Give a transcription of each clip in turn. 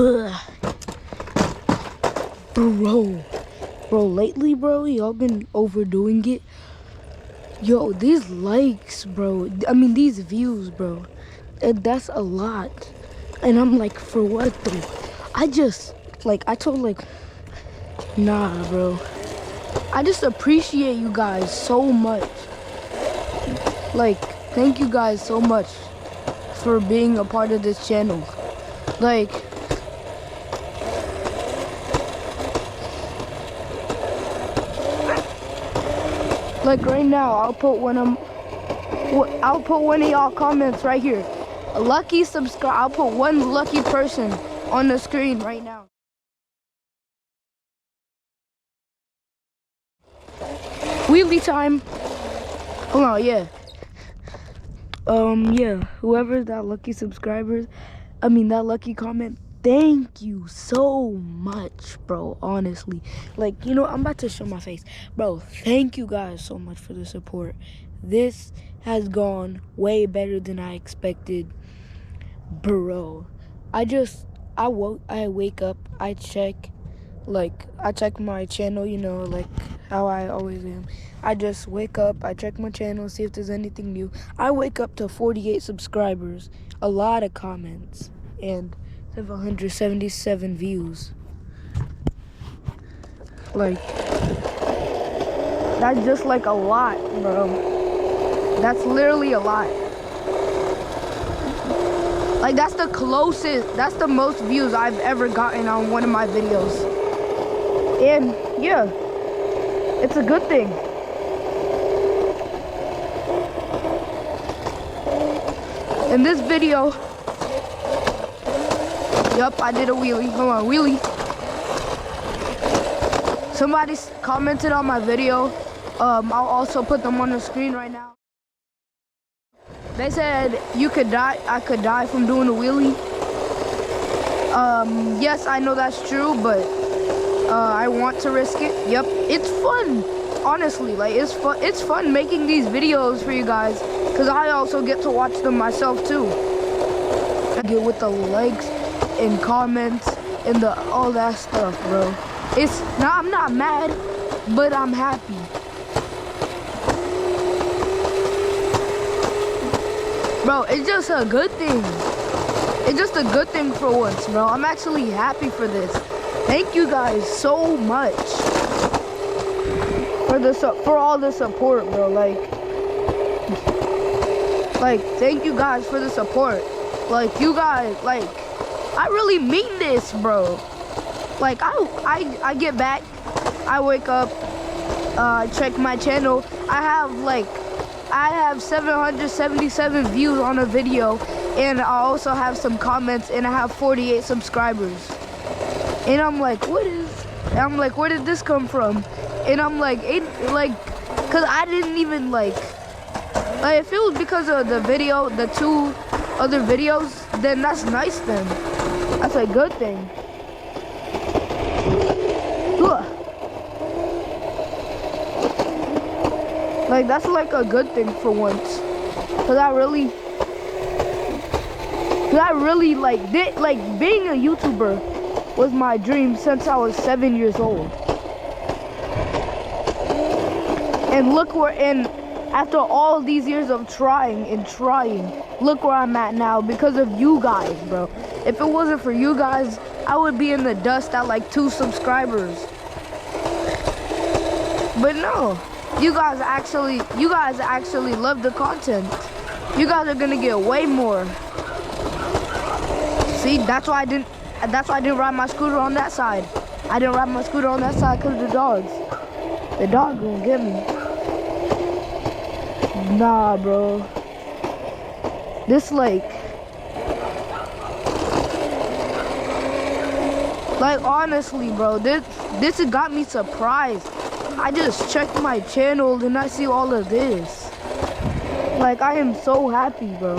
Bro, lately, bro, y'all been overdoing it. Yo, these likes, bro. I mean, these views, bro. That's a lot. And I'm like, for what, though? I told, nah, bro. I just appreciate you guys so much. Like, thank you guys so much for being a part of this channel. Like right now, I'll put one of y'all comments right here. A lucky subscribe. I'll put one lucky person on the screen right now. Wheelie time. Hold on, yeah. Yeah. Whoever that lucky subscribers, that lucky comment. Thank you so much, bro. Honestly, I'm about to show my face, bro. Thank you guys so much for the support. This has gone way better than I expected, bro. I wake up, I check my channel, like how I always am. I just wake up, I check my channel, see if there's anything new. I wake up to 48 subscribers, a lot of comments, and 777 views. That's just a lot, bro. That's literally a lot. That's the most views I've ever gotten on one of my videos. And yeah, it's a good thing. In this video, yup, I did a wheelie. Hold on, wheelie. Somebody commented on my video. I'll also put them on the screen right now. They said I could die from doing a wheelie. Yes, I know that's true, but I want to risk it. Yep, it's fun. Honestly, it's fun making these videos for you guys, because I also get to watch them myself too. I get with the likes and comments and all that stuff, bro. I'm not mad, but I'm happy. Bro, it's just a good thing. It's just a good thing for once, bro. I'm actually happy for this. Thank you guys so much for all the support, bro. Thank you guys for the support. You guys, I really mean this, bro. I get back, I wake up, check my channel. I have 777 views on a video, and I also have some comments, and I have 48 subscribers. And I'm like, where did this come from? And I'm cause I didn't even if it was because of the 2 other videos, then that's nice then. That's a good thing. That's a good thing for once. Cause I really being a YouTuber was my dream since I was 7 years old. And after all these years of trying, look where I'm at now because of you guys, bro. If it wasn't for you guys, I would be in the dust at 2 subscribers. But no, you guys actually love the content. You guys are gonna get way more. See, that's why I didn't ride my scooter on that side. I didn't ride my scooter on that side because of the dogs. The dog gonna get me. Nah, bro. This honestly, bro, this got me surprised. I just checked my channel and I see all of this. I am so happy, bro.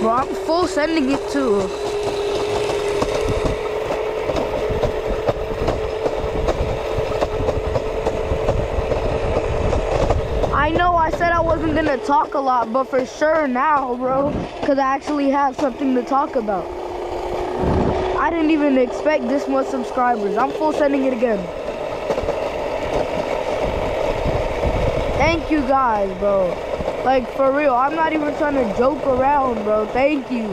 Bro, I'm full sending it too. I know I said I was wasn't gonna talk a lot, but for sure now, bro, because I actually have something to talk about. I didn't even expect this much subscribers. I'm full sending it again. Thank you guys, bro. Like, for real, I'm not even trying to joke around, bro. Thank you.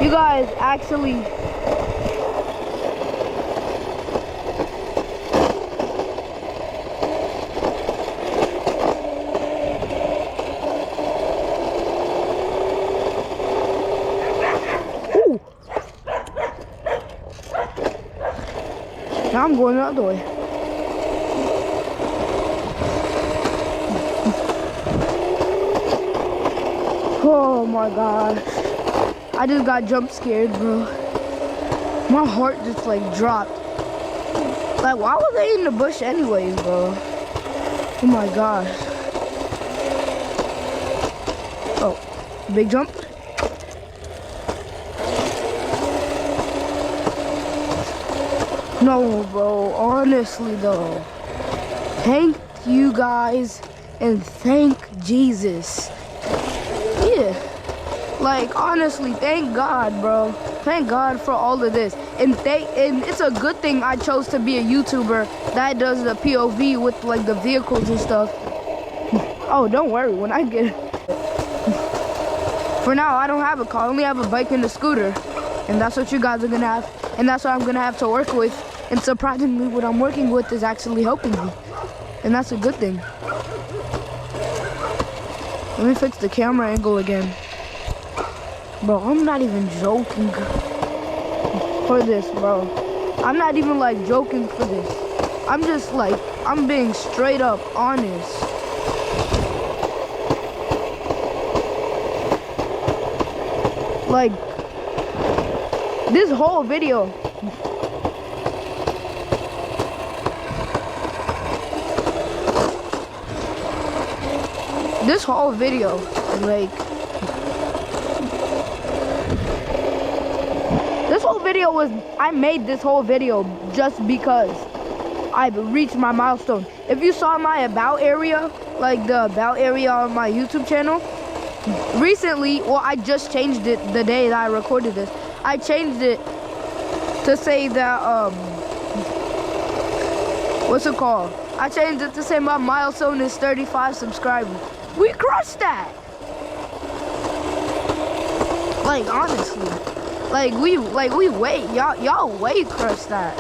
You guys actually... Ooh. Now I'm going the other way. Oh my gosh. I just got jump scared, bro. My heart just like dropped. Like, why were they in the bush anyways, bro? Oh my gosh. Oh, big jump. No, bro, honestly though. Thank you guys and thank Jesus. Yeah, like honestly, thank God, bro. Thank God for all of this, and it's a good thing I chose to be a YouTuber that does the POV with like the vehicles and stuff. Oh, don't worry, when I get for now, I don't have a car. I only have a bike and a scooter, and that's what you guys are gonna have, and that's what I'm gonna have to work with. And surprisingly, what I'm working with is actually helping me, and that's a good thing. Let me fix the camera angle again. Bro, I'm not even joking for this, bro. I'm not even like joking for this. I'm just like, I'm being straight up honest. Like, this whole video. This whole video, like, this whole video was, I made this whole video just because I've reached my milestone. If you saw my about area, like the about area on my YouTube channel, recently, well, I just changed it the day that I recorded this. I changed it to say that, what's it called? I changed it to say my milestone is 35 subscribers. We crushed that. Like, honestly, like we way y'all way crushed that.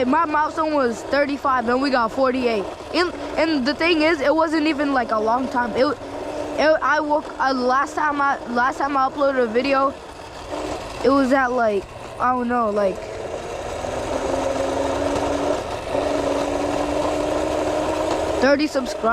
My milestone was 35 and we got 48. And the thing is, it wasn't even like a long time. Last time I uploaded a video, it was at like, I don't know, like 30 subscribers.